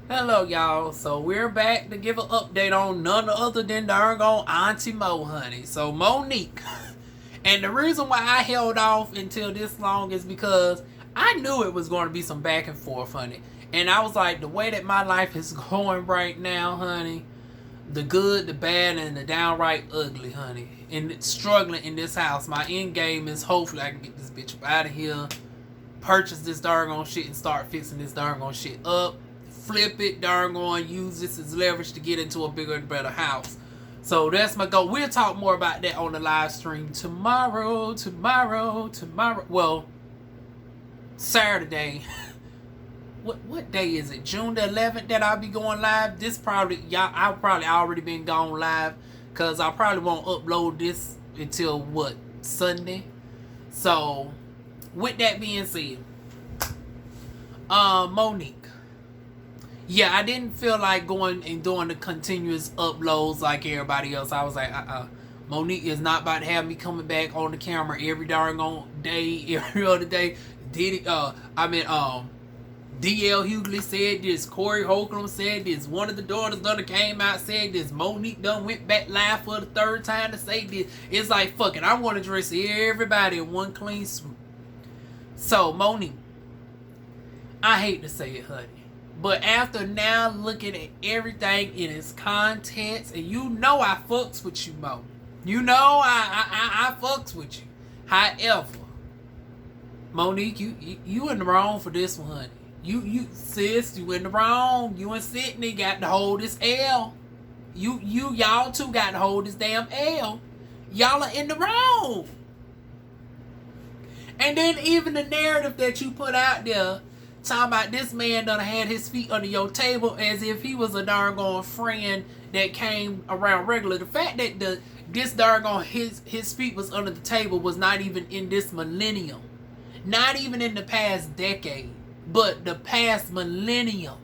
Hello, y'all. So we're back to give an update on none other than darn Auntie Mo, honey. So Monique. And the reason why I held off until this long is because I knew it was going to be some back and forth, honey. And I was like, the way that my life is going right now, honey, the good, the bad, and the downright ugly, honey. And struggling in this house. My end game is hopefully I can get this bitch up out of here, purchase this darn shit, and start fixing this darn shit up. Flip it, use this as leverage to get into a bigger and better house. So that's my goal. We'll talk more about that on the live stream tomorrow. Well, Saturday. What day is it? June the 11th that I'll be going live. This probably, I'll probably already been gone live, because I probably won't upload this until Sunday. So with that being said, Monique. Yeah, I didn't feel like going and doing the continuous uploads like everybody else. I was like, Monique is not about to have me coming back on the camera every darn day, every other day. DL Hueglys said this. Corey Holcomb said this. One of the daughters done came out said this. Monique done went back live for the third time to say this. It's like, fuck it. I want to dress everybody in one clean swoop. So, Monique, I hate to say it, honey, but after now looking at everything in its contents, and you know I fucks with you, Mo. You know I fucks with you. However, Monique, you in the wrong for this one, honey. You sis, you in the wrong. You and Sydney got to hold this L. Y'all two got to hold this damn L. Y'all are in the wrong. And then even the narrative that you put out there, talking about this man done had his feet under your table as if he was a darn friend that came around regular. The fact that this darn his feet was under the table was not even in this millennium. Not even in the past decade, but the past millennium.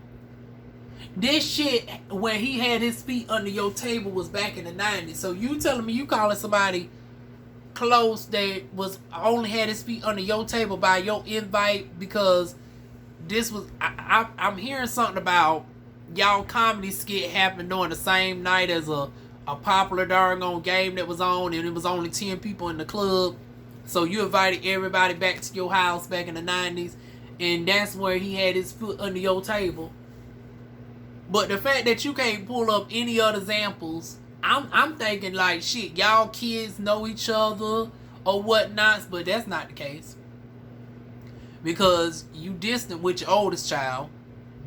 This shit, when he had his feet under your table, was back in the 90s. So you telling me you calling somebody close that was only had his feet under your table by your invite because this was I'm hearing something about y'all comedy skit happened during the same night as a popular darn game that was on, and it was only 10 people in the club. So you invited everybody back to your house back in the 90s, and that's where he had his foot under your table. But the fact that you can't pull up any other examples, I'm thinking like, shit, y'all kids know each other or whatnot, but that's not the case. Because you distant with your oldest child.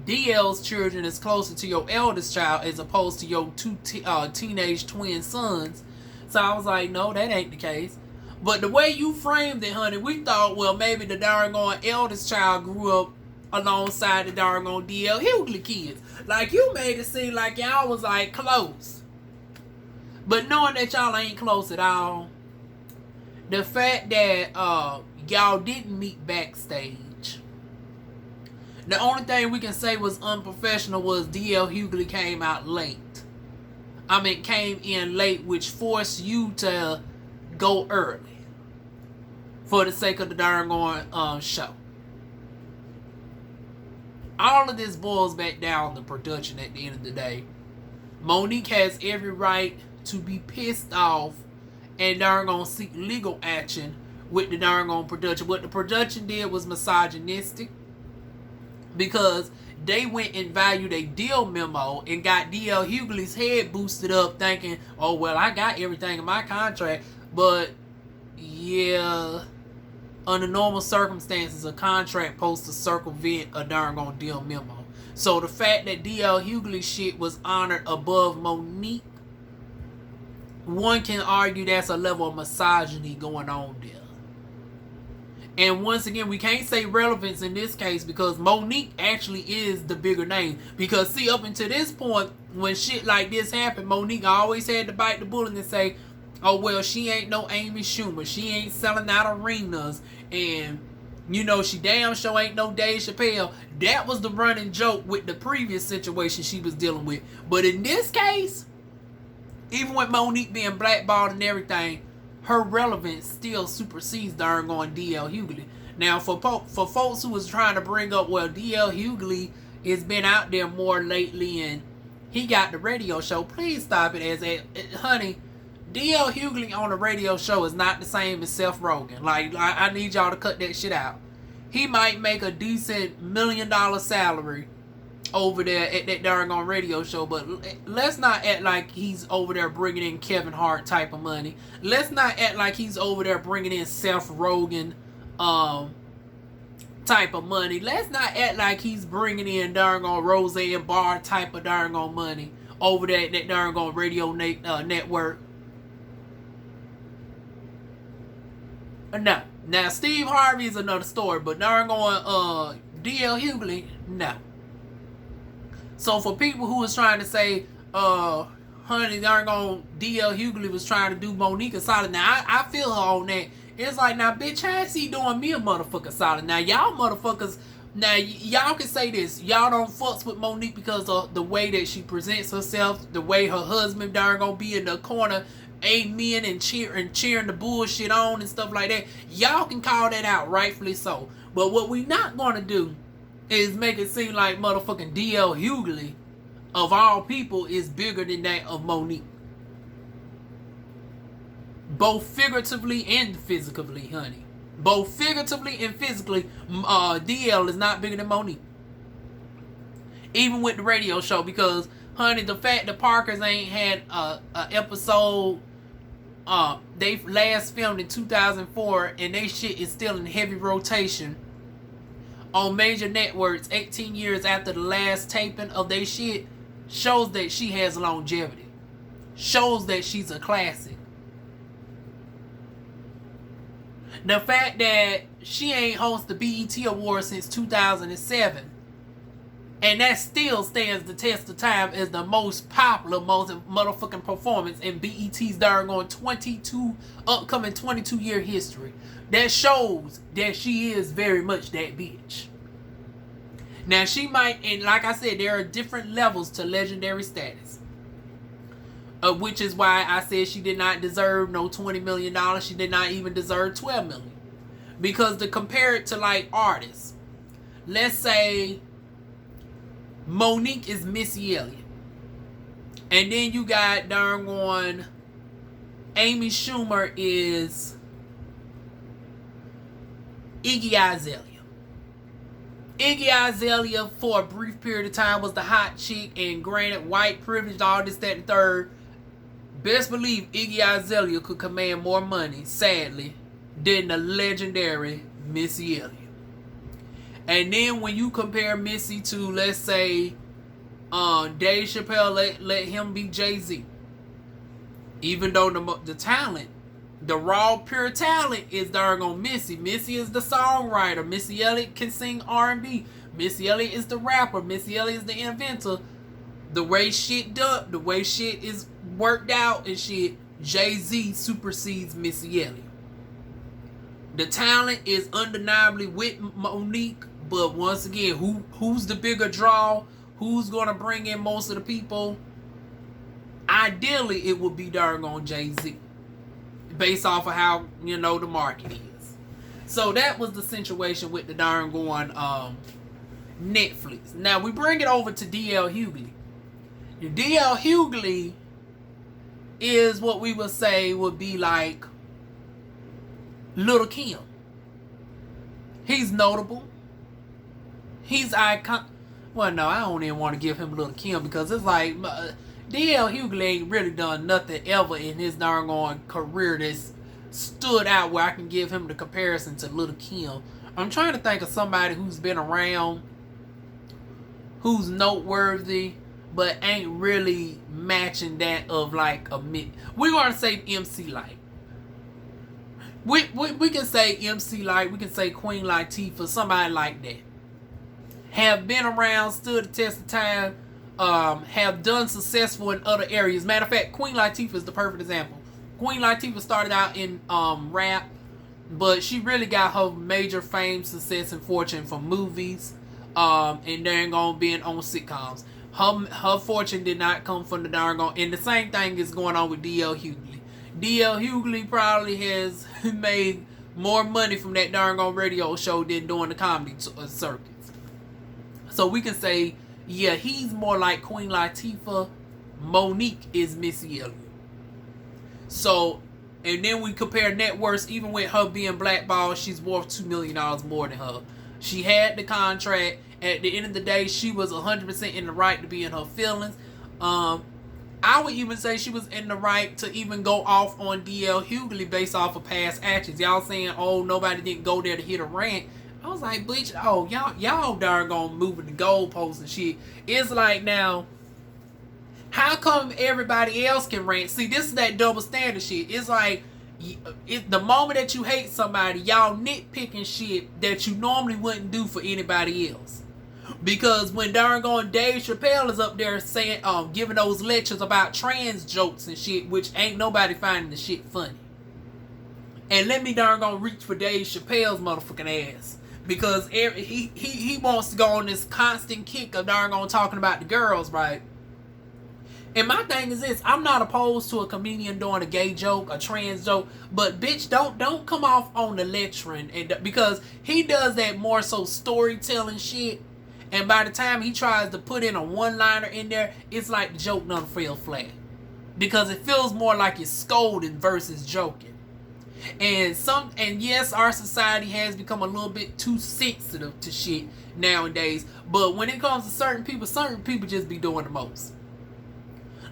DL's children is closer to your eldest child as opposed to your two teenage twin sons. So I was like, no, that ain't the case. But the way you framed it, honey, we thought, well, maybe the darn eldest child grew up alongside the darn DL Hueglys kids. Like, you made it seem like y'all was like close. But knowing that y'all ain't close at all, the fact that y'all didn't meet backstage, the only thing we can say was unprofessional was DL Hueglys came out late. Came in late, which forced you to go early for the sake of the darn show. All of this boils back down to production at the end of the day. Monique has every right to be pissed off and seek legal action with the darn production. What the production did was misogynistic, because they went and valued a deal memo and got DL Hueglys' head boosted up thinking, oh, well, I got everything in my contract. But, yeah, under normal circumstances, a contract supposed to circumvent a darn deal memo. So the fact that DL Hueglys shit was honored above Monique, one can argue that's a level of misogyny going on there. And once again, we can't say relevance in this case because Monique actually is the bigger name. Because see, up until this point, when shit like this happened, Monique always had to bite the bullet and say, oh, well, she ain't no Amy Schumer. She ain't selling out arenas. And, she damn sure ain't no Dave Chappelle. That was the running joke with the previous situation she was dealing with. But in this case, even with Monique being blackballed and everything, her relevance still supersedes DL Hueglys. Now, for folks who was trying to bring up, well, DL Hueglys it's been out there more lately, and he got the radio show. Please stop it. Honey, D.L. Hughley on the radio show is not the same as Seth Rogen. Like, I need y'all to cut that shit out. He might make a decent $1 million salary over there at that darn on radio show, but let's not act like he's over there bringing in Kevin Hart type of money. Let's not act like he's over there bringing in Seth Rogen type of money. Let's not act like he's bringing in darn on Roseanne Barr type of darn on money over there at that darn on radio network. No. Now Steve Harvey is another story, but darn on D.L. Hughley, no. So for people who was trying to say, honey, darn on D.L. Hughley was trying to do Monique a solid. Now, I feel her on that. It's like, now, bitch, how is he doing me a motherfucker solid? Now, y'all motherfuckers, now, y'all can say this. Y'all don't fucks with Monique because of the way that she presents herself, the way her husband darn gonna be in the corner, amen, and cheering the bullshit on and stuff like that. Y'all can call that out, rightfully so. But what we not gonna do is make it seem like motherfucking D.L. Hughley, of all people, is bigger than that of Monique. Both figuratively and physically, honey. Both figuratively and physically, D.L. is not bigger than Monique. Even with the radio show, because, honey, the fact that Parkers ain't had a episode, they last filmed in 2004, and they shit is still in heavy rotation on major networks 18 years after the last taping of they shit, shows that she has longevity. Shows that she's a classic. The fact that she ain't hosted the BET Awards since 2007, and that still stands the test of time as the most popular, most motherfucking performance in BET's darn on upcoming 22-year history. That shows that she is very much that bitch. Now she might, and like I said, there are different levels to legendary status. Which is why I said she did not deserve no $20 million. She did not even deserve $12 million. Because to compare it to like artists, let's say Monique is Missy Elliott. And then you got darn one Amy Schumer is Iggy Azalea. Iggy Azalea for a brief period of time was the hot chick, and granted, white privilege, all this, that, and third. Best believe Iggy Azalea could command more money, sadly, than the legendary Missy Elliott. And then when you compare Missy to, let's say, Dave Chappelle, let him be Jay-Z. Even though the talent, the raw, pure talent is darn on Missy. Missy is the songwriter. Missy Elliott can sing R&B. Missy Elliott is the rapper. Missy Elliott is the inventor. The way shit done, the way shit is worked out and shit, Jay-Z supersedes Missy Elliott. The talent is undeniably with Monique, but once again, who's the bigger draw? Who's gonna bring in most of the people? Ideally, it would be darn on Jay-Z, based off of how, you know, the market is. So that was the situation with the darn going Netflix. Now we bring it over to D.L. Hughley. D.L. Hughley is what we would say would be like Little Kim. He's notable. He's icon. Well, no, I don't even want to give him Little Kim because it's like D.L. Hughley ain't really done nothing ever in his darn on career that's stood out where I can give him the comparison to Little Kim. I'm trying to think of somebody who's been around, who's noteworthy, but ain't really matching that of like a mid. We're going to say MC Lyte. We can say MC Lyte. We can say Queen Latifah. Somebody like that. Have been around, stood the test of time. Have done successful in other areas. Matter of fact, Queen Latifah is the perfect example. Queen Latifah started out in rap, but she really got her major fame, success, and fortune from movies, and then on being on sitcoms. Her fortune did not come from the darn on, and the same thing is going on with D.L. Hughley. D.L. Hughley probably has made more money from that darn on radio show than doing the comedy circuits. So we can say, yeah, he's more like Queen Latifah. Monique is Missy Elliott. So, and then we compare net worths. Even with her being blackballed, she's worth $2 million more than her. She had the contract. At the end of the day, she was 100% in the right to be in her feelings. I would even say she was in the right to even go off on DL Hughley based off of past actions. Y'all saying, oh, nobody didn't go there to hit a rant. I was like, bitch, oh, y'all darn gonna moving the goalposts and shit. It's like, now, how come everybody else can rant? See, this is that double standard shit. It's like, the moment that you hate somebody, y'all nitpicking shit that you normally wouldn't do for anybody else. Because when darn gone Dave Chappelle is up there saying, giving those lectures about trans jokes and shit, which ain't nobody finding the shit funny. And let me darn gonna reach for Dave Chappelle's motherfucking ass. Because he wants to go on this constant kick of darn gone talking about the girls, right? And my thing is this, I'm not opposed to a comedian doing a gay joke, a trans joke, but bitch, don't come off on the lecturing, and because he does that more so storytelling shit. And by the time he tries to put in a one-liner in there, it's like the joke done fell flat. Because it feels more like it's scolding versus joking. And yes, our society has become a little bit too sensitive to shit nowadays. But when it comes to certain people just be doing the most.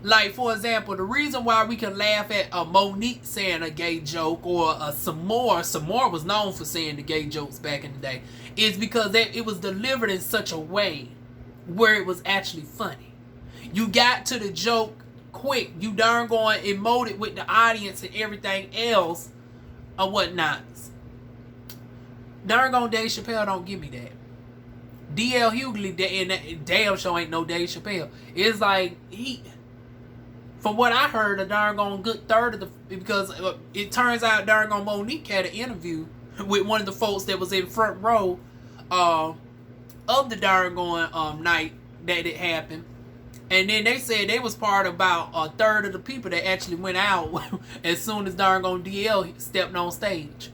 Like, for example, the reason why we can laugh at a Monique saying a gay joke or a Samore was known for saying the gay jokes back in the day, is because it was delivered in such a way where it was actually funny. You got to the joke quick. You darn going emoted with the audience and everything else or whatnot. Darn gone Dave Chappelle don't give me that. DL Hughley, and that damn show ain't no Dave Chappelle. It's like, from what I heard, a darn gone good third of the, because it turns out darn gone Monique had an interview with one of the folks that was in front row of the darn gone night that it happened. And then they said they was part of about a third of the people that actually went out as soon as darn gone DL stepped on stage.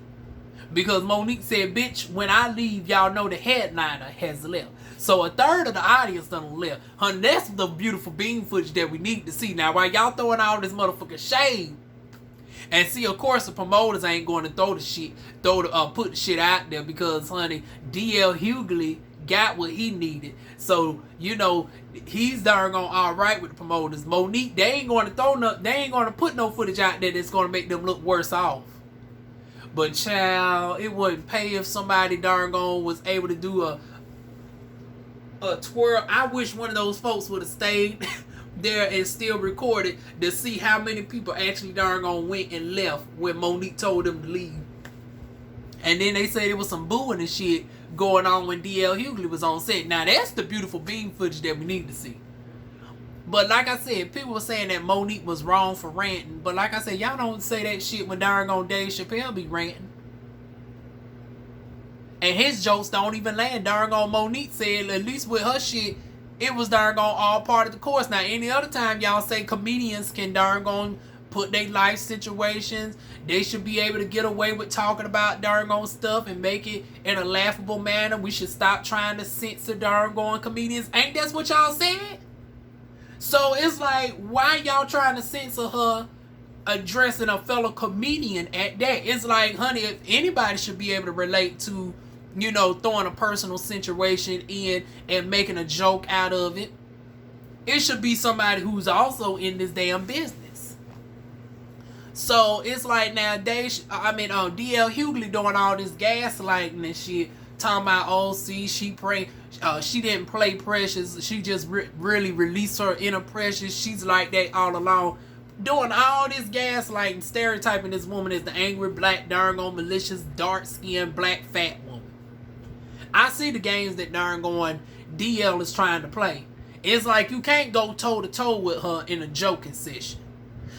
Because Monique said, bitch, when I leave, y'all know the headliner has left. So a third of the audience done left. Honey, that's the beautiful beam footage that we need to see. Now, while y'all throwing all this motherfucking shade, and see, of course, the promoters ain't going to put the shit out there because, honey, DL Hughley got what he needed. So, you know, he's darn gone all right with the promoters. Monique, they ain't going to put no footage out there that's going to make them look worse off. But child, it wouldn't pay if somebody darn gone was able to do a twirl. I wish one of those folks would have stayed there and still recorded to see how many people actually darn gone went and left when Monique told them to leave. And then they said there was some booing and shit going on when DL Hughley was on set. Now that's the beautiful beam footage that we need to see. But like I said, people were saying that Monique was wrong for ranting. But like I said, y'all don't say that shit when darn gone Dave Chappelle be ranting. And his jokes don't even land. Darn gone Monique said, at least with her shit, it was darn gone all part of the course. Now, any other time y'all say comedians can darn gone put their life situations, they should be able to get away with talking about darn gone stuff and make it in a laughable manner. We should stop trying to censor darn gone comedians. Ain't that what y'all said? So it's like, why y'all trying to censor her addressing a fellow comedian at that? It's like, honey, if anybody should be able to relate to, you know, throwing a personal situation in and making a joke out of it, it should be somebody who's also in this damn business. So it's like now DL Hughley doing all this gaslighting and shit, talking about, oh, see, she didn't play Precious, she just really released her inner Precious, she's like that all along, doing all this gaslighting, stereotyping this woman as the angry, black, darn gone, malicious, dark-skinned, black, fat woman. I see the games that darn gone DL is trying to play. It's like you can't go toe-to-toe with her in a joking session.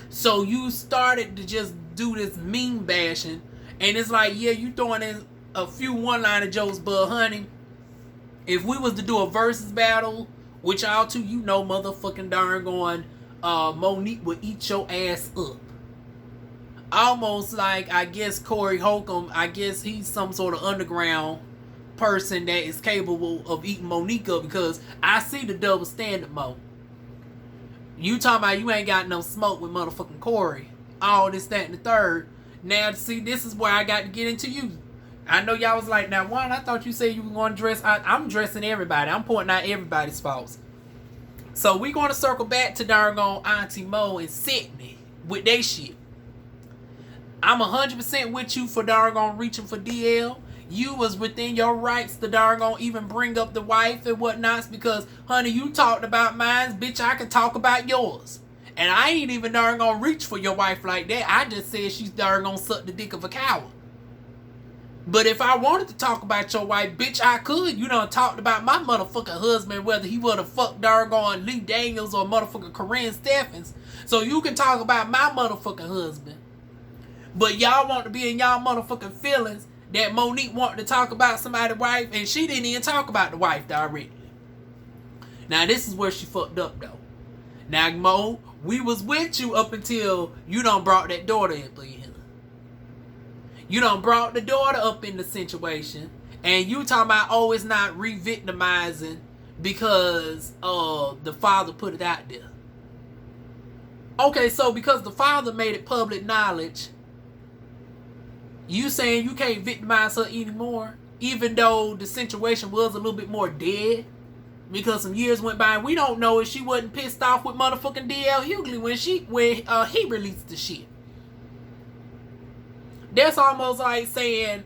So you started to just do this meme bashing, and it's like, yeah, you throwing in a few one-liner jokes, but honey, if we was to do a versus battle with y'all two, you know motherfucking darn gone Monique would eat your ass up. Almost like, I guess, Corey Holcomb, I guess he's some sort of underground person that is capable of eating Monique up, because I see the double standard, Mo. You talking about you ain't got no smoke with motherfucking Corey. All this, that, and the third. Now, see, this is where I got to get into you. I know y'all was like, now, one, I thought you said you were going to dress. I'm dressing everybody. I'm pointing out everybody's faults. So we going to circle back to darn Auntie Mo and Sydney with they shit. I'm 100% with you for darn reaching for DL. You was within your rights to darn even bring up the wife and whatnots, because, honey, you talked about mine, bitch, I can talk about yours. And I ain't even darn reach for your wife like that. I just said she's darn suck the dick of a coward. But if I wanted to talk about your wife, bitch, I could. You done talked about my motherfucking husband, whether he would have fucked darn Lee Daniels or motherfucking Corinne Steffens. So you can talk about my motherfucking husband. But y'all want to be in y'all motherfucking feelings that Monique wanted to talk about somebody's wife, and she didn't even talk about the wife directly. Now, this is where she fucked up, though. Now, Mo, we was with you up until you done brought that daughter in, please. You done brought the daughter up in the situation, and you talking about, oh, it's not re-victimizing because the father put it out there. Okay, so because the father made it public knowledge, you saying you can't victimize her anymore, even though the situation was a little bit more dead, because some years went by and we don't know if she wasn't pissed off with motherfucking DL Hueglys when he released the shit. That's almost like saying,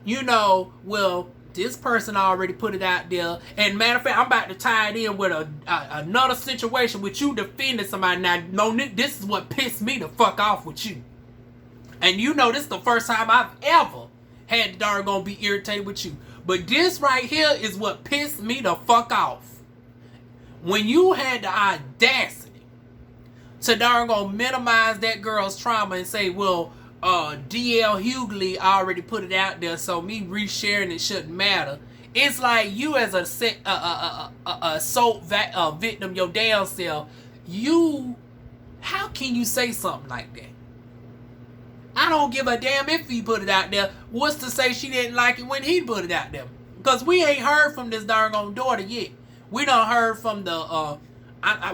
you know, well, this person already put it out there. And matter of fact, I'm about to tie it in with another situation with you defending somebody. Now, Monique, this is what pissed me the fuck off with you. And you know this is the first time I've ever had darn be irritated with you. But this right here is what pissed me the fuck off. When you had the audacity to darn minimize that girl's trauma and say, well, DL Hueglys already put it out there, so me resharing it shouldn't matter. It's like you as a assault victim, your damn self, how can you say something like that? I don't give a damn if he put it out there. What's to say she didn't like it when he put it out there? Because we ain't heard from this darn daughter yet. We done heard from the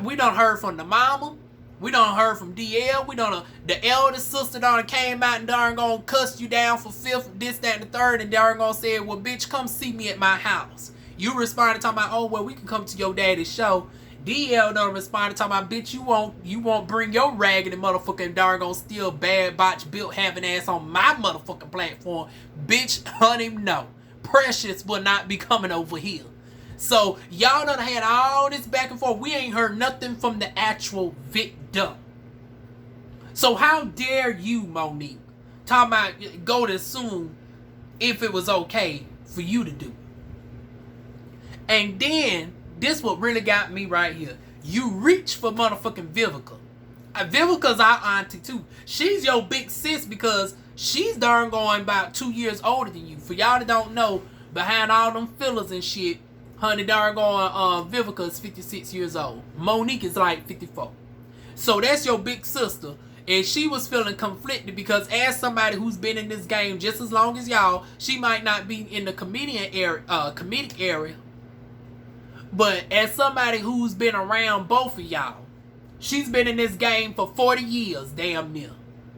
we done heard from the mama. We done heard from DL. We done the eldest sister done came out and darn cussed you down for fifth, this, that, and the third, and darn said, well, bitch, come see me at my house. You responded talking about, oh, well, we can come to your daddy's show. DL done responded talking about, bitch, you won't bring your raggedy motherfucking darn still bad botch built having ass on my motherfucking platform. Bitch, honey, no. Precious will not be coming over here. So, y'all done had all this back and forth. We ain't heard nothing from the actual victim. So, how dare you, Monique, talking about go to assume if it was okay for you to do. And then, this what really got me right here. You reach for motherfucking Vivica. Vivica's our auntie, too. She's your big sis because she's darn going about 2 years older than you. For y'all that don't know, behind all them fillers and shit, honey, darn Vivica is 56 years old. Monique is like 54. So that's your big sister. And she was feeling conflicted because as somebody who's been in this game just as long as y'all, she might not be in the comedic area. But as somebody who's been around both of y'all, she's been in this game for 40 years, damn near.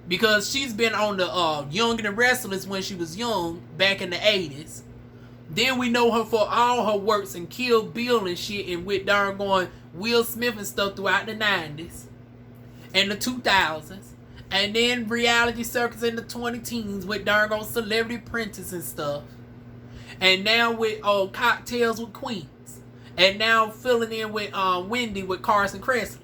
Because she's been on the Young and the Restless when she was young, back in the 80s. Then we know her for all her works in Kill Bill and shit, and with darn Will Smith and stuff throughout the 90s and the 2000s. And then reality circus in the 2010s with darn Celebrity Apprentice and stuff. And now with Cocktails with Queens. And now filling in with Wendy with Carson Kressley.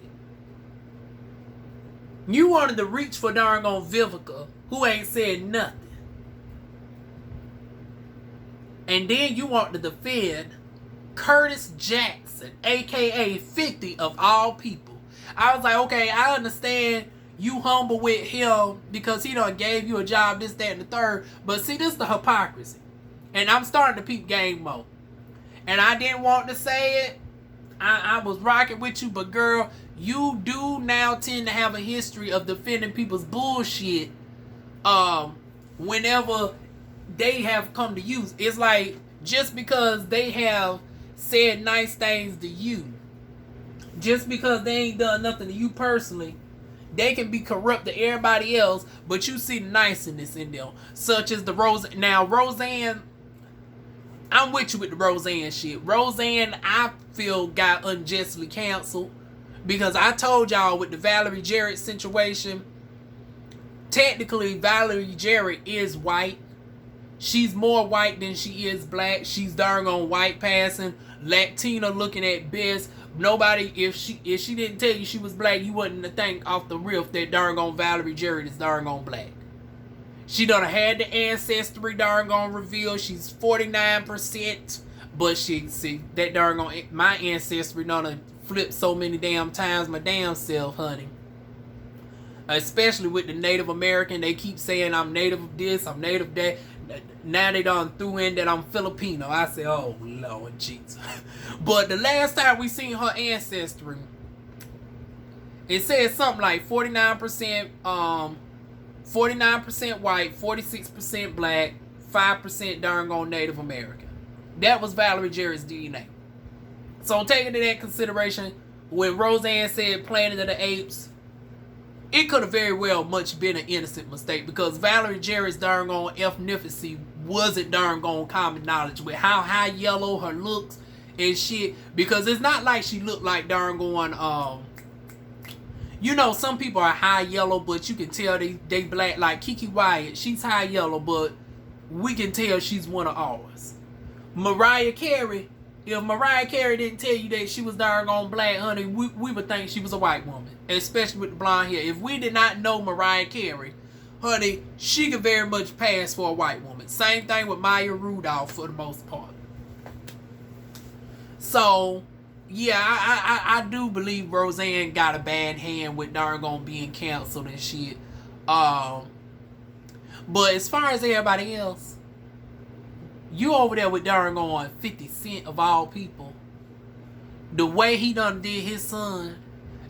You wanted to reach for darn Vivica, who ain't said nothing. And then you want to defend Curtis Jackson, a.k.a. 50 of all people. I was like, okay, I understand you humble with him because he done gave you a job, this, that, and the third. But see, this is the hypocrisy. And I'm starting to peep game mode. And I didn't want to say it. I was rocking with you. But girl, you do now tend to have a history of defending people's bullshit whenever they have come to use. It's like, just because they have said nice things to you, just because they ain't done nothing to you personally, they can be corrupt to everybody else, but you see the niceness in them. Such as the Roseanne, I'm with you with the Roseanne shit. Roseanne, I feel, got unjustly canceled. Because I told y'all with the Valerie Jarrett situation, technically Valerie Jarrett is white. She's more white than she is black. She's darn on white passing, Latina looking at best. Nobody, if she didn't tell you she was black, you wouldn't think off the riff that darn on Valerie Jarrett is darn on black. She done had the ancestry darn on reveal. She's 49%, but she see that darn on my ancestry done flipped so many damn times my damn self, honey. Especially with the Native American, they keep saying I'm native of this, I'm native of that. Now they done threw in that I'm Filipino. I say, oh Lord Jesus. But the last time we seen her ancestry, it said something like 49% white, 46% black, 5% darn on Native American. That was Valerie Jarrett's DNA. So taking into that consideration, when Roseanne said Planet of the Apes, it could have very well much been an innocent mistake, because Valerie Jarrett's darn on ethnicity wasn't darn on common knowledge with how high yellow her looks and shit. Because it's not like she looked like darn on you know, some people are high yellow, but you can tell they black. Like Kiki Wyatt, she's high yellow, but we can tell she's one of ours. Mariah Carey, if Mariah Carey didn't tell you that she was darn on black, honey, we would think she was a white woman, especially with the blonde hair. If we did not know Mariah Carey, honey, she could very much pass for a white woman. Same thing with Maya Rudolph for the most part. So, yeah, I do believe Roseanne got a bad hand with darn on being canceled and shit. But as far as everybody else, you over there with darn on 50 Cent of all people. The way he done did his son.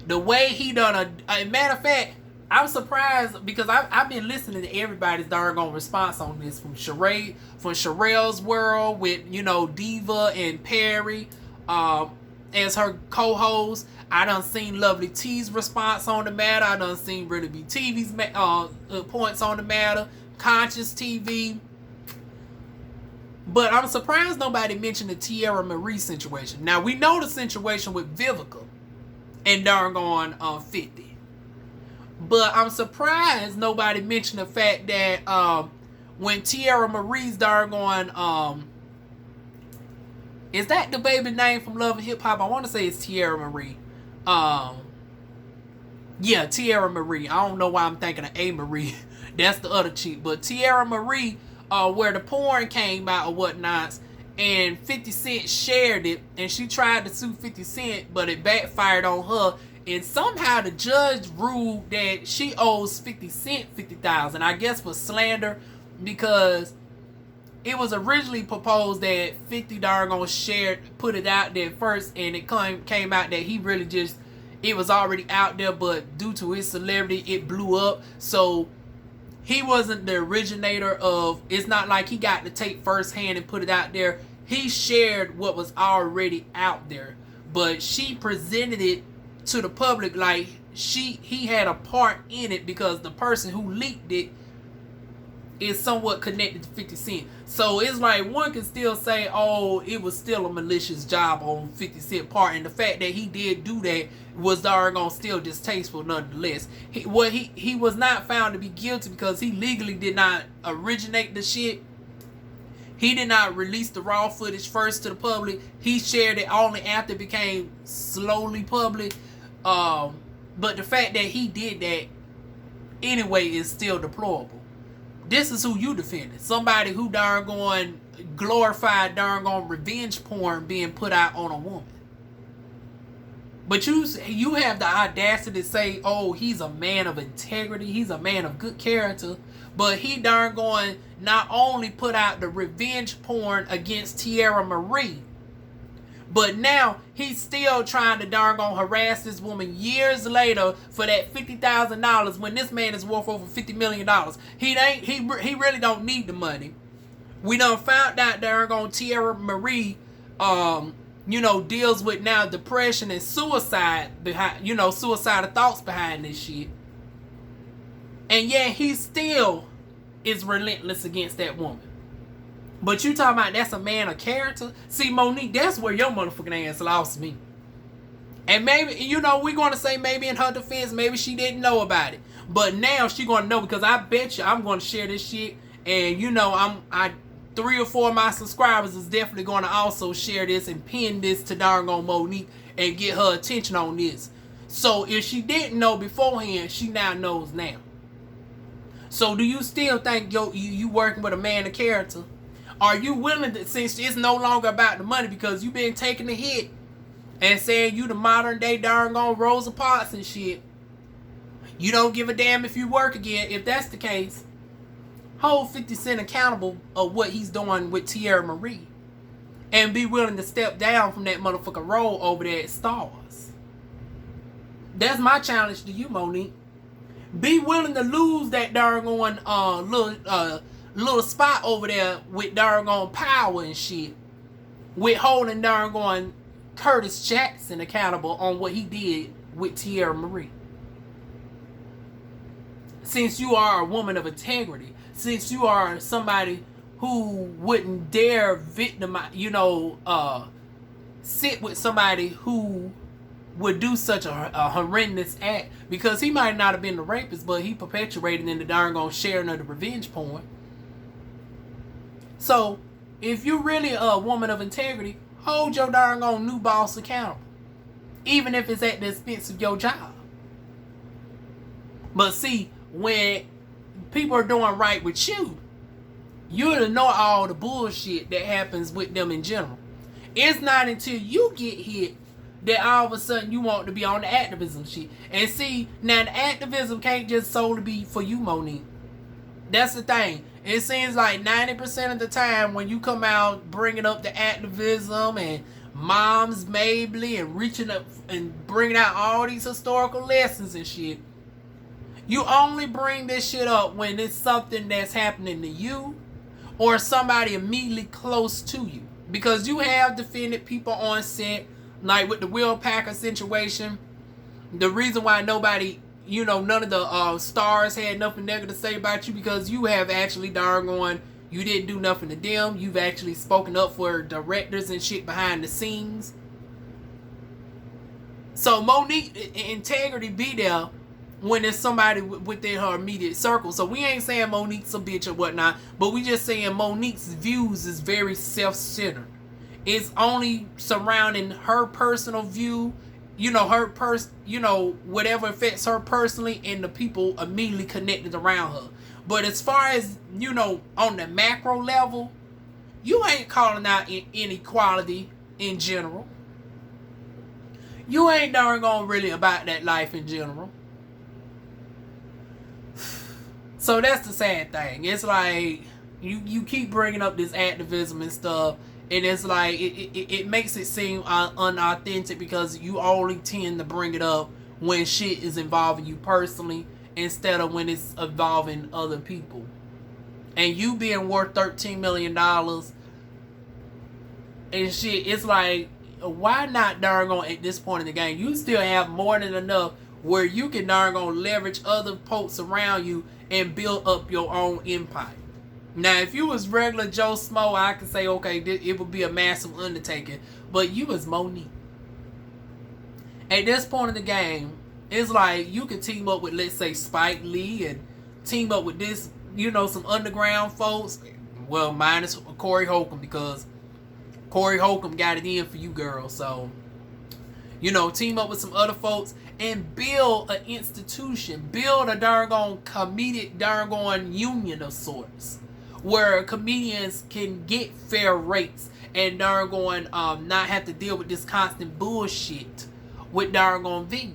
The way he done a matter of fact, I'm surprised because I've been listening to everybody's darn on response on this, from Sherelle's World with, you know, Diva and Perry as her co-host. I done seen Lovely T's response on the matter. I done seen Really Be TV's points on the matter. Conscious TV. But I'm surprised nobody mentioned the Tierra Marie situation. Now, we know the situation with Vivica and darn on 50. But I'm surprised nobody mentioned the fact that when Tierra Marie's darn on is that the baby name from Love and Hip Hop? I want to say it's Tierra Marie. Yeah, Tierra Marie. I don't know why I'm thinking of A. Marie. That's the other chick. But Tierra Marie, where the porn came out or whatnot, and 50 Cent shared it, and she tried to sue 50 Cent, but it backfired on her, and somehow the judge ruled that she owes 50 Cent $50,000, I guess for slander, because it was originally proposed that 50 darn on shared, put it out there first, and it came out that he really just, it was already out there, but due to his celebrity, it blew up. So he wasn't the originator of, it's not like he got the tape firsthand and put it out there. He shared what was already out there, but she presented it to the public like he had a part in it, because the person who leaked it is somewhat connected to 50 Cent. So it's like one can still say, oh, it was still a malicious job on 50 Cent part, and the fact that he did do that was doggone still distasteful nonetheless. He was not found to be guilty because he legally did not originate the shit. He did not release the raw footage first to the public. He shared it only after it became slowly public. But the fact that he did that anyway is still deplorable. This is who you defended. Somebody who darn going glorified darn going revenge porn being put out on a woman. But you have the audacity to say, oh, he's a man of integrity. He's a man of good character. But he darn going not only put out the revenge porn against Tierra Marie, but now he's still trying to darn going harass this woman years later for that $50,000 when this man is worth over $50 million. He really don't need the money. We done found out they're going Tierra Marie, deals with now depression and suicide behind, suicidal thoughts behind this shit. And yet he still is relentless against that woman. But you talking about that's a man of character? See, Monique, that's where your motherfucking ass lost me. And maybe, we're going to say maybe in her defense, maybe she didn't know about it. But now she going to know, because I bet you I'm going to share this shit. And, 3 or 4 of my subscribers is definitely going to also share this and pin this to darn Monique and get her attention on this. So if she didn't know beforehand, she now knows now. So do you still think you working with a man of character? Are you willing to, since it's no longer about the money, because you been taking the hit and saying you the modern day darn Rosa Parks and shit, you don't give a damn if you work again? If that's the case, hold 50 Cent accountable of what he's doing with Tierra Marie and be willing to step down from that motherfucking role over there at Stars. That's my challenge to you, Monique. Be willing to lose that darn little spot over there with darn power and shit, with holding darn Curtis Jackson accountable on what he did with Tierra Marie. Since you are a woman of integrity, since you are somebody who wouldn't dare victimize, sit with somebody who would do such a horrendous act, because he might not have been the rapist, but he perpetuated in the darn sharing of the revenge porn. So, if you're really a woman of integrity, hold your darn new boss accountable, even if it's at the expense of your job. But see, when people are doing right with you, you'll ignore all the bullshit that happens with them in general. It's not until you get hit that all of a sudden you want to be on the activism shit. And see, now the activism can't just solely be for you, Monique. That's the thing. It seems like 90% of the time when you come out bringing up the activism and Moms Mabley and reaching up and bringing out all these historical lessons and shit, you only bring this shit up when it's something that's happening to you or somebody immediately close to you. Because you have defended people on set, like with the Will Packer situation. The reason why nobody, none of the stars had nothing negative to say about you, because you have actually you didn't do nothing to them. You've actually spoken up for directors and shit behind the scenes. So Monique integrity be there when there's somebody within her immediate circle. So we ain't saying Monique's a bitch or whatnot, but we just saying Monique's views is very self-centered. It's only surrounding her personal view, whatever affects her personally and the people immediately connected around her. But as far as, on the macro level, you ain't calling out inequality in general. You ain't darn really about that life in general. So that's the sad thing. It's like you keep bringing up this activism and stuff, and it's like it makes it seem unauthentic, because you only tend to bring it up when shit is involving you personally instead of when it's involving other people. And you being worth $13 million and shit, it's like, why not darn at this point in the game? You still have more than enough where you can darn leverage other folks around you and build up your own empire. Now, if you was regular Joe Smo, I could say, okay, it would be a massive undertaking. But you was Monique. At this point in the game, it's like you could team up with, let's say, Spike Lee and team up with this, some underground folks. Well, minus Corey Holcomb, because Corey Holcomb got it in for you, girl. So, team up with some other folks and build an institution, build a darn comedic darn union of sorts, where comedians can get fair rates and darn not have to deal with this constant bullshit with darn venues.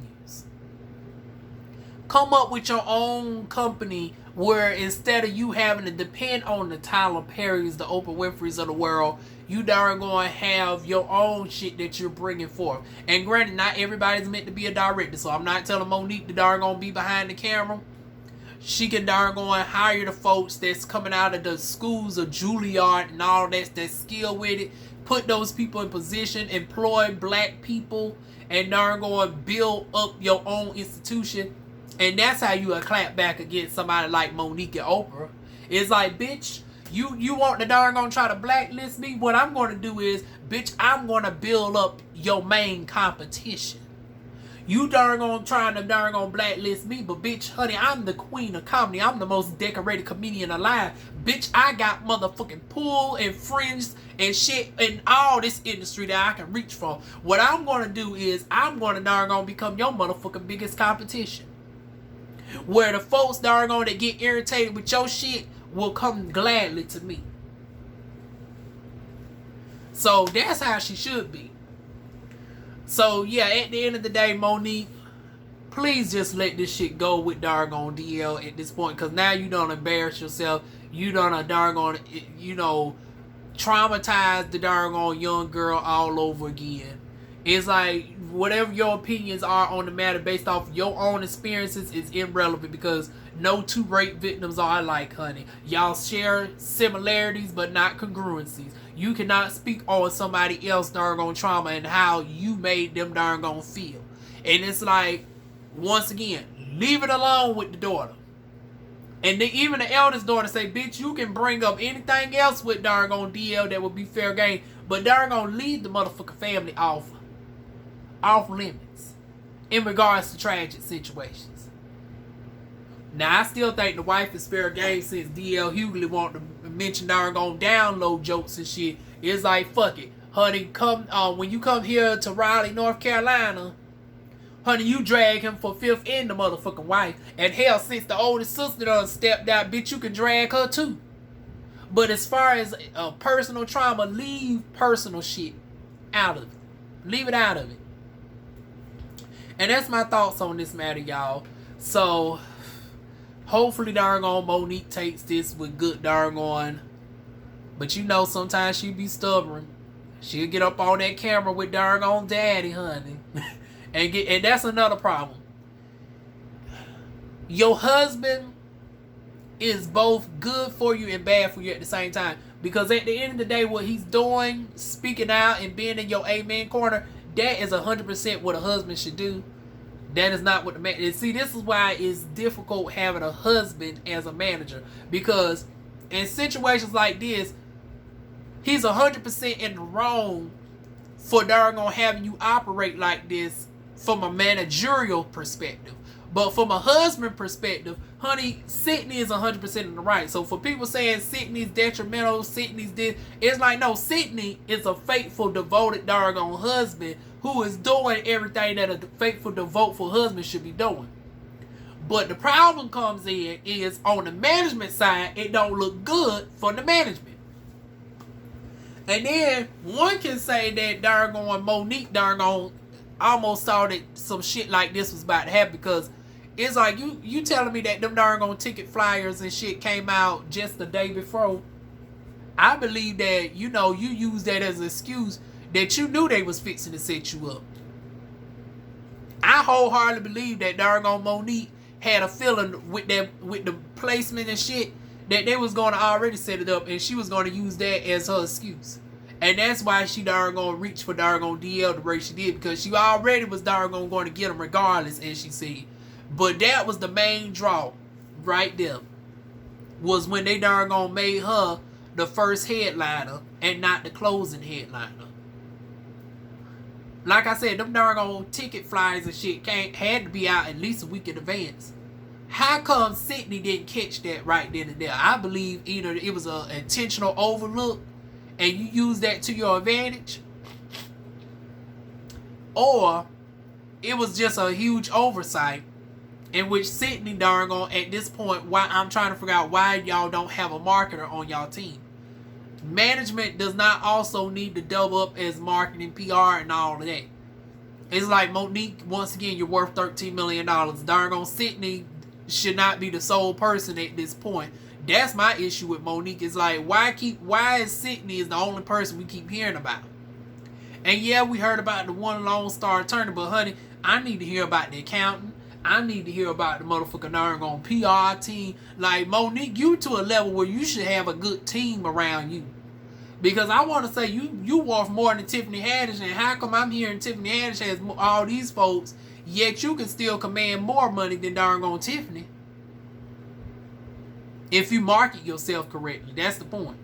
Come up with your own company where instead of you having to depend on the Tyler Perrys, the Oprah Winfreys of the world, you darn have your own shit that you're bringing forth. And granted, not everybody's meant to be a director, so I'm not telling Monique to darn be behind the camera. She can darn go and hire the folks that's coming out of the schools of Juilliard and all that's skilled with it. Put those people in position, employ black people, and darn go and build up your own institution. And that's how you clap back against somebody like Monique and Oprah. It's like, bitch, you want to darn gonna try to blacklist me? What I'm gonna do is, bitch, I'm gonna build up your main competition. You darn gonna try to darn gonna blacklist me, but bitch, honey, I'm the queen of comedy. I'm the most decorated comedian alive. Bitch, I got motherfucking pool and fringe and shit in all this industry that I can reach for. What I'm gonna do is, I'm gonna darn gonna become your motherfucking biggest competition. Where the folks darn gonna get irritated with your shit will come gladly to me. So that's how she should be. So yeah, at the end of the day, Monique, please just let this shit go with darn DL at this point, because now you don't embarrass yourself. You don't darn traumatize the darn young girl all over again. It's like, whatever your opinions are on the matter based off your own experiences is irrelevant, because no two rape victims are alike, honey. Y'all share similarities but not congruencies. You cannot speak on somebody else darn trauma and how you made them darn feel. And it's like, once again, leave it alone with the daughter. And then even the eldest daughter say, bitch, you can bring up anything else with darn DL that would be fair game, but darn leave the motherfucking family off limits in regards to tragic situations. Now, I still think the wife is fair game, since DL Hueglys want to mention darn download jokes and shit. It's like, fuck it, honey, come when you come here to Raleigh, North Carolina, honey, you drag him for fifth and the motherfucking wife. And hell, since the oldest sister done stepped out, bitch, you can drag her too. But as far as personal trauma, leave personal shit out of it. Leave it out of it. And that's my thoughts on this matter, y'all. So, hopefully darn Monique takes this with good darn. But you know, sometimes she be stubborn. She'll get up on that camera with darn daddy, honey. and that's another problem. Your husband is both good for you and bad for you at the same time. Because at the end of the day, what he's doing, speaking out and being in your amen corner, that is 100% what a husband should do. That is not what the man... And see, this is why it's difficult having a husband as a manager. Because in situations like this, he's 100% in the wrong for darn having you operate like this from a managerial perspective. But from a husband perspective, honey, Sydney is 100% in the right. So for people saying Sydney's detrimental, Sydney's this, it's like, no, Sydney is a faithful, devoted darn husband who is doing everything that a faithful, devoted husband should be doing. But the problem comes in is on the management side, it don't look good for the management. And then one can say that darn Monique darn almost saw that some shit like this was about to happen, because it's like, you telling me that them darn ticket flyers and shit came out just the day before. I believe that, you use that as an excuse that you knew they was fixing to set you up. I wholeheartedly believe that darn Monique had a feeling with the placement and shit that they was going to already set it up, and she was going to use that as her excuse. And that's why she darn reach for darn DL the way she did, because she already was darn going to get him regardless, as she said. But that was the main draw right there, was when they darn made her the first headliner and not the closing headliner. Like I said, them darn ticket flyers and shit had to be out at least a week in advance. How come Sydney didn't catch that right then and there? I believe either it was an intentional overlook and you use that to your advantage, or it was just a huge oversight in which Sydney darn at this point, why I'm trying to figure out why y'all don't have a marketer on y'all team. Management does not also need to double up as marketing, PR, and all of that. It's like, Monique, once again, you're worth $13 million. Darn Sydney should not be the sole person at this point. That's my issue with Monique. Is like, why is Sydney is the only person we keep hearing about? And yeah, we heard about the one Lone Star attorney, but honey, I need to hear about the accountant. I need to hear about the motherfucking darn on PR team. Like, Monique, you to a level where you should have a good team around you. Because I want to say you worth more than Tiffany Haddish, and how come I'm hearing Tiffany Haddish has all these folks, yet you can still command more money than darn on Tiffany? If you market yourself correctly, that's the point.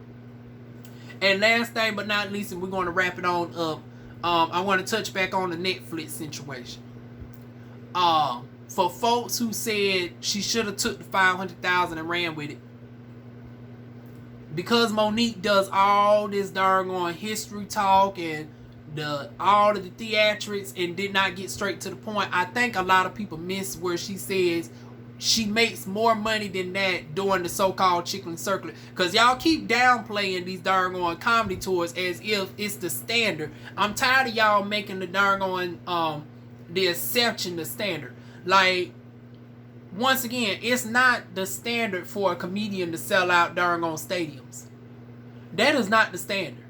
And last thing but not least, and we're going to wrap it on up, I want to touch back on the Netflix situation. For folks who said she should have took the $500,000 and ran with it, because Monique does all this darn history talk and all of the theatrics and did not get straight to the point, I think a lot of people miss where she says she makes more money than that doing the so-called chicken circuit. Because y'all keep downplaying these darn comedy tours as if it's the standard. I'm tired of y'all making the darn the exception the standard. Like, once again, it's not the standard for a comedian to sell out darn stadiums. That is not the standard.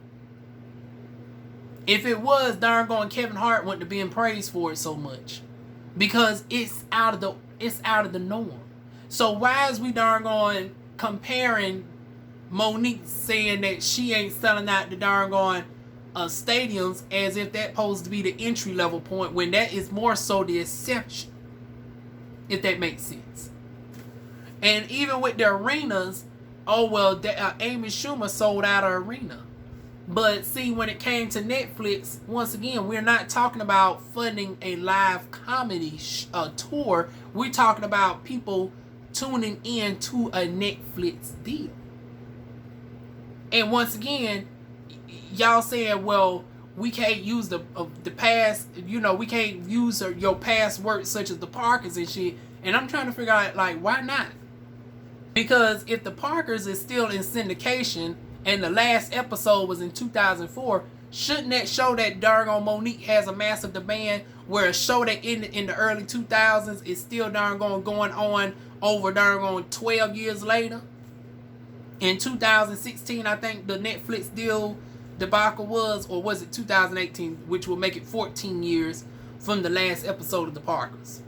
If it was, darn Kevin Hart wouldn't have been praised for it so much, because it's out of the norm. So why is we darn comparing Monique saying that she ain't selling out the darn stadiums as if that's supposed to be the entry level point, when that is more so the exception? If that makes sense. And even with the arenas, Amy Schumer sold out her arena. But see, when it came to Netflix, once again, we're not talking about funding a live comedy tour. We're talking about people tuning in to a Netflix deal. And once again, y'all saying, well, we can't use the past, we can't use your past work such as the Parkers and shit. And I'm trying to figure out, like, why not? Because if the Parkers is still in syndication and the last episode was in 2004, shouldn't that show that darn Monique has a massive demand, where a show that in the early 2000s is still darn going on over darn 12 years later? In 2016, I think the Netflix deal debacle was, or was it 2018, which will make it 14 years from the last episode of the Parkers.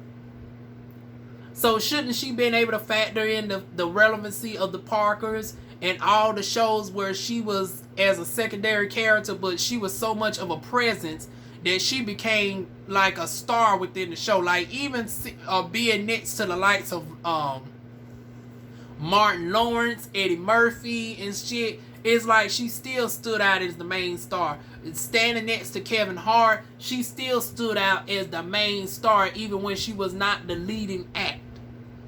So shouldn't she been able to factor in the relevancy of the Parkers and all the shows where she was as a secondary character, but she was so much of a presence that she became like a star within the show? Like, even being next to the likes of Martin Lawrence, Eddie Murphy and shit, it's like she still stood out as the main star. Standing next to Kevin Hart, she still stood out as the main star even when she was not the leading act.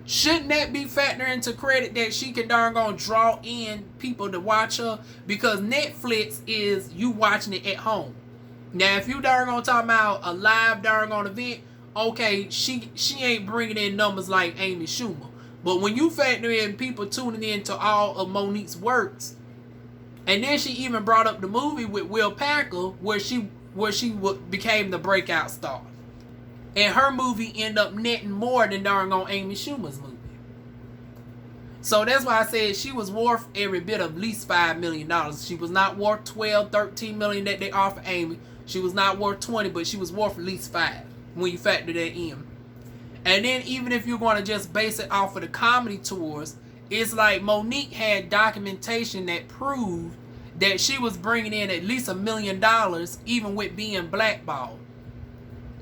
Shouldn't that be factoring into credit that she can darn draw in people to watch her? Because Netflix is you watching it at home. Now, if you darn talking about a live darn event, okay, she ain't bringing in numbers like Amy Schumer. But when you factor in people tuning in to all of Monique's works, and then she even brought up the movie with Will Packer where she became the breakout star. And her movie ended up netting more than darn Amy Schumer's movie. So that's why I said she was worth every bit of at least $5 million. She was not worth 12, 13 million that they offered Amy. She was not worth 20, but she was worth at least 5 when you factor that in. And then even if you're going to just base it off of the comedy tours, it's like Monique had documentation that proved that she was bringing in at least $1 million even with being blackballed.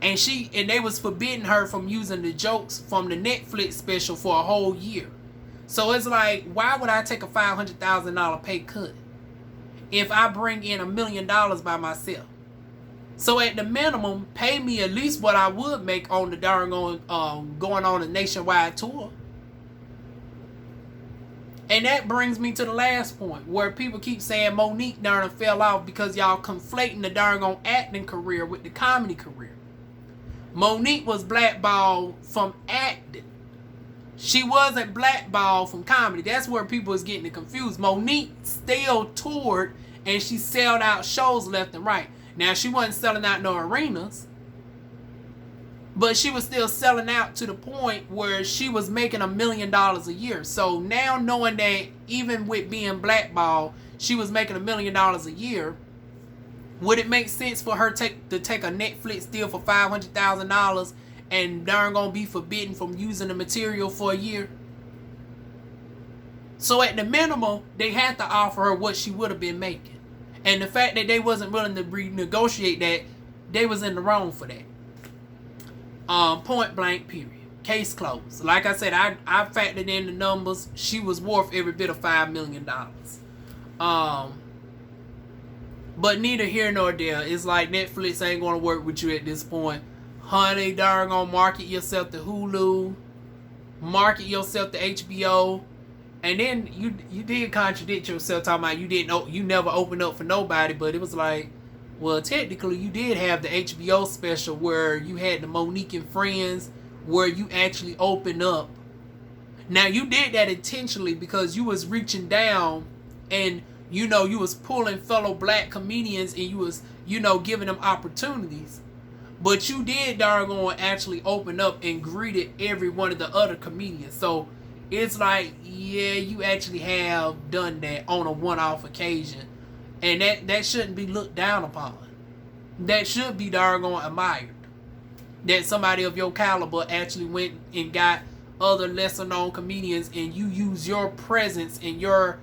And they was forbidding her from using the jokes from the Netflix special for a whole year. So it's like, why would I take a $500,000 pay cut if I bring in $1 million by myself? So at the minimum, pay me at least what I would make on the darn going on a nationwide tour. And that brings me to the last point, where people keep saying Monique darn fell off because y'all conflating the darn acting career with the comedy career. Monique was blackballed from acting. She wasn't blackballed from comedy. That's where people is getting it confused. Monique still toured and she sold out shows left and right. Now, she wasn't selling out no arenas, but she was still selling out to the point where she was making $1 million a year. So now, knowing that even with being blackballed, she was making $1 million a year, would it make sense for her to take a Netflix deal for $500,000 and darn gonna be forbidden from using the material for a year. So at the minimum, they had to offer her what she would have been making. And the fact that they wasn't willing to renegotiate that, they was in the wrong for that. Point blank, period. Case closed. Like I said, I factored in the numbers. She was worth every bit of $5 million. But neither here nor there. It's like Netflix ain't going to work with you at this point. Honey, darn gonna market yourself to Hulu. Market yourself to HBO. And then you did contradict yourself talking about you never opened up for nobody. But it was like, well, technically you did have the HBO special where you had the Monique and Friends, where you actually opened up. Now you did that intentionally because you was reaching down and you was pulling fellow black comedians and you was giving them opportunities. But you did darn actually open up and greeted every one of the other comedians. So it's like, yeah, you actually have done that on a one-off occasion. And that shouldn't be looked down upon. That should be darn admired. That somebody of your caliber actually went and got other lesser known comedians and you use your presence and your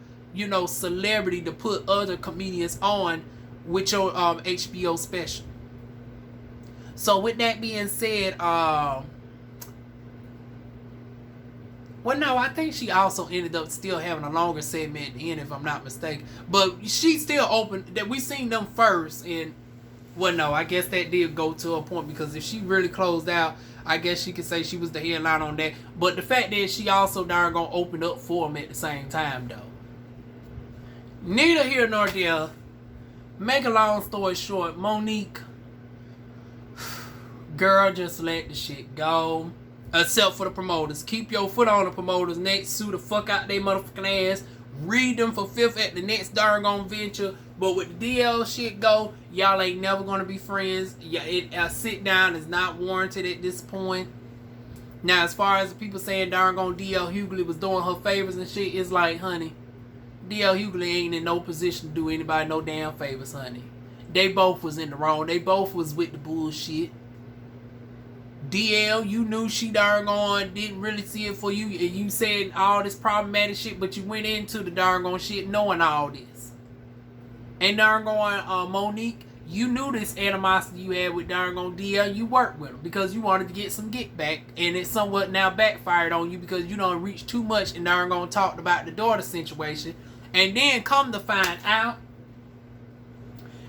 celebrity to put other comedians on with your HBO special. So with that being said, well, no, I think she also ended up still having a longer segment at the end, if I'm not mistaken. But she still opened that we seen them first, and well, no, I guess that did go to a point because if she really closed out, I guess she could say she was the headline on that. But the fact that she also darn gonna open up for them at the same time, though. Neither here nor there. Make a long story short, Monique, girl, just let the shit go. Except for the promoters. Keep your foot on the promoters' neck. Sue the fuck out they motherfucking ass. Read them for fifth at the next darn venture. But with the DL shit go, y'all ain't never gonna be friends. Yeah, a sit down is not warranted at this point. Now, as far as the people saying darn DL Hueglys was doing her favors and shit, it's like, honey, DL Hueglys ain't in no position to do anybody no damn favors, honey. They both was in the wrong. They both was with the bullshit. DL, you knew she darn didn't really see it for you, and you said all this problematic shit, but you went into the darn shit knowing all this. And darn Monique, you knew this animosity you had with darn DL. You worked with him because you wanted to get some get back, and it somewhat now backfired on you because you don't reach too much and darn talked about the daughter situation, and then come to find out,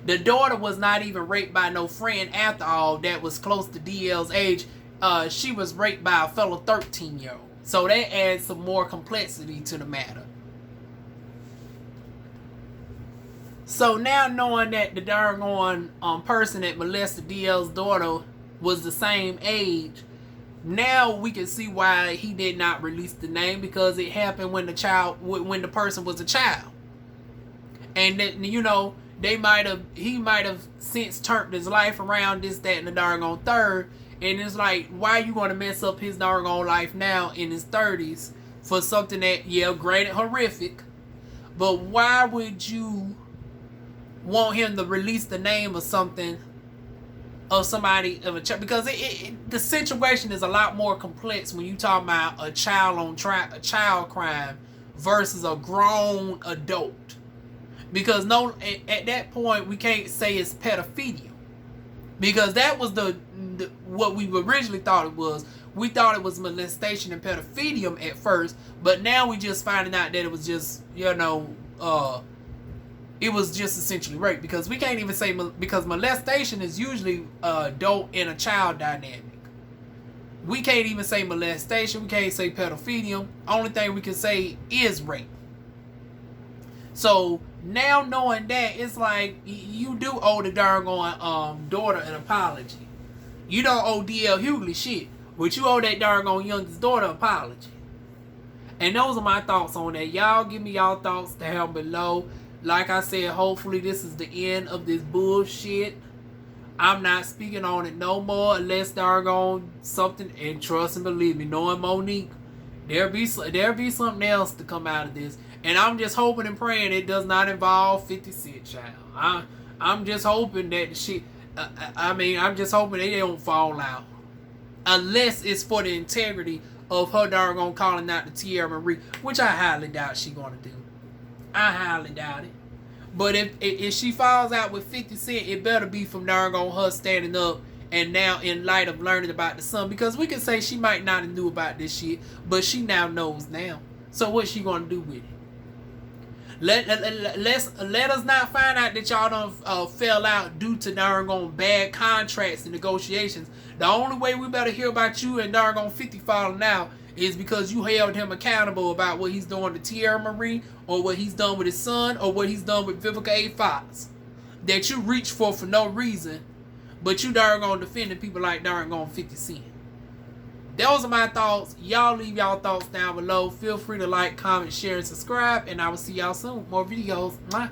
the daughter was not even raped by no friend after all that was close to DL's age. She was raped by a fellow 13-year-old. So that adds some more complexity to the matter. So now knowing that the darn person that molested DL's daughter was the same age, now we can see why he did not release the name, because it happened when the person was a child. And that, he might have since turned his life around, this, that, and the darn third. And it's like, why are you going to mess up his darn life now in his 30s for something that, yeah, granted horrific, but why would you want him to release the name of something, of somebody, of a child? Because the situation is a lot more complex when you talk about a child crime versus a grown adult. Because at that point we can't say it's pedophilia, because that was the what we originally thought it was. We thought it was molestation and pedophilia at first, but now we just finding out that it was just it was just essentially rape, because we can't even say, because molestation is usually adult and a child dynamic. We can't even say molestation. We can't say pedophilia. Only thing we can say is rape. So now knowing that, it's like you do owe the darn daughter an apology. You don't owe DL Hueglys shit, but you owe that darn youngest daughter an apology. And those are my thoughts on that. Y'all give me y'all thoughts down below. Like I said, hopefully this is the end of this bullshit. I'm not speaking on it no more unless darn something. And trust and believe me, knowing Monique, there'll be something else to come out of this. And I'm just hoping and praying it does not involve 50 Cent, child. I'm just hoping that the shit, I'm just hoping they don't fall out. unless it's for the integrity of her doggone calling out to Tierra Marie, which I highly doubt she gonna do. I highly doubt it. But if she falls out with 50 Cent, it better be from doggone her standing up and now in light of learning about the son, because we can say she might not have knew about this shit, but she now knows now. So what's she gonna do with it? Let us not find out that y'all done fell out due to doggone bad contracts and negotiations. The only way we better hear about you and doggone 50 falling out is because you held him accountable about what he's doing to Tierra Marie, or what he's done with his son, or what he's done with Vivica A. Fox. That you reach for no reason, but you doggone defending people like doggone 50 Cent. Those are my thoughts. Y'all leave y'all thoughts down below. Feel free to like, comment, share, and subscribe. And I will see y'all soon. More videos. Mwah.